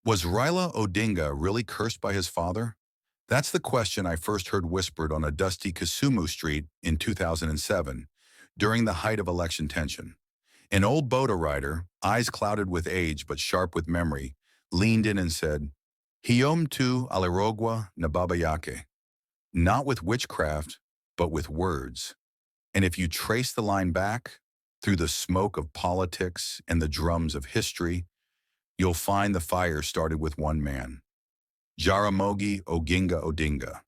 Was Raila Odinga really cursed by his father? That's the question I first heard whispered on a dusty Kisumu street in 2007, during the height of election tension. An old boda rider, eyes clouded with age but sharp with memory, leaned in and said, Hiyom tu alirogwa na baba yake. Not with witchcraft, but with words. And if you trace the line back, through the smoke of politics and the drums of history, you'll find the fire started with one man, Jaramogi Oginga Odinga.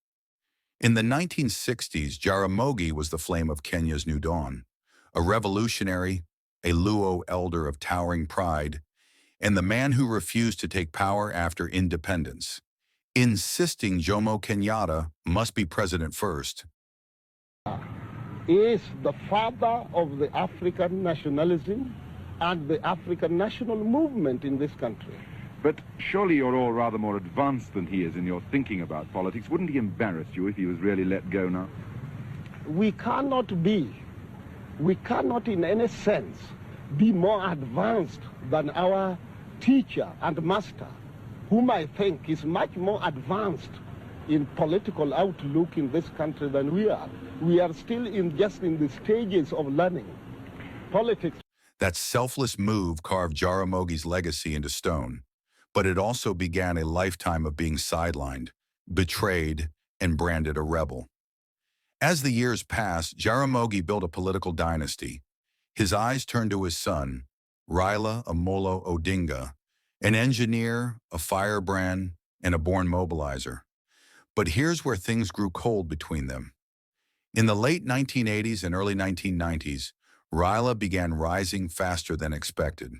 In the 1960s, Jaramogi was the flame of Kenya's new dawn, a revolutionary, a Luo elder of towering pride, and the man who refused to take power after independence, insisting Jomo Kenyatta must be president first. Is the father of the African nationalism and the African national movement in this country. But surely you're all rather more advanced than he is in your thinking about politics. Wouldn't he embarrass you if he was really let go now? We cannot in any sense be more advanced than our teacher and master, whom I think is much more advanced in political outlook in this country than we are. We are still just in the stages of learning politics. That selfless move carved Jaramogi's legacy into stone, but it also began a lifetime of being sidelined, betrayed, and branded a rebel. As the years passed, Jaramogi built a political dynasty. His eyes turned to his son, Raila Amolo Odinga, an engineer, a firebrand, and a born mobilizer. But here's where things grew cold between them. In the late 1980s and early 1990s, Raila began rising faster than expected.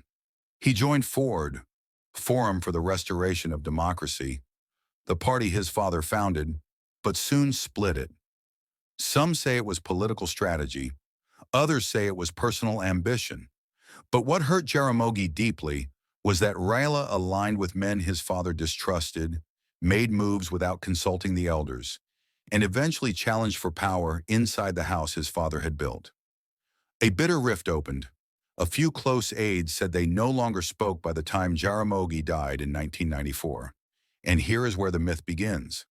He joined Ford, Forum for the Restoration of Democracy, the party his father founded, but soon split it. Some say it was political strategy, others say it was personal ambition. But what hurt Jaramogi deeply was that Raila aligned with men his father distrusted, made moves without consulting the elders, and eventually challenged for power inside the house his father had built. A bitter rift opened. A few close aides said they no longer spoke by the time Jaramogi died in 1994. And here is where the myth begins.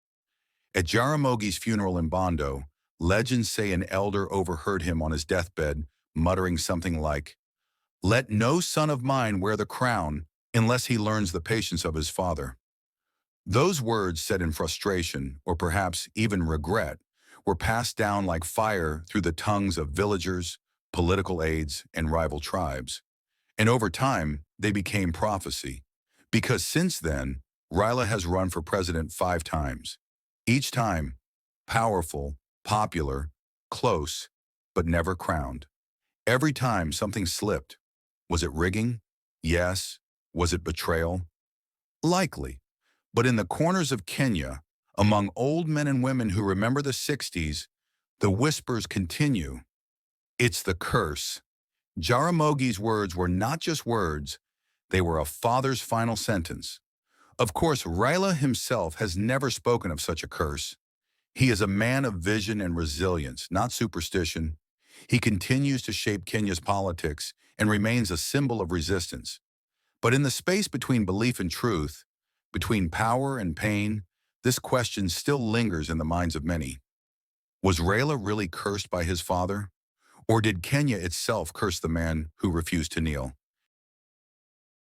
At Jaramogi's funeral in Bondo, legends say an elder overheard him on his deathbed muttering something like, "Let no son of mine wear the crown unless he learns the patience of his father." Those words, said in frustration, or perhaps even regret, were passed down like fire through the tongues of villagers, political aides, and rival tribes. And over time, they became prophecy. Because since then, Raila has run for president 5 times. Each time, powerful, popular, close, but never crowned. Every time something slipped. Was it rigging? Yes. Was it betrayal? Likely. But in the corners of Kenya, among old men and women who remember the 60s, the whispers continue. It's the curse. Jaramogi's words were not just words, they were a father's final sentence. Of course, Raila himself has never spoken of such a curse. He is a man of vision and resilience, not superstition. He continues to shape Kenya's politics and remains a symbol of resistance. But in the space between belief and truth, between power and pain, this question still lingers in the minds of many. Was Raila really cursed by his father? Or did Kenya itself curse the man who refused to kneel?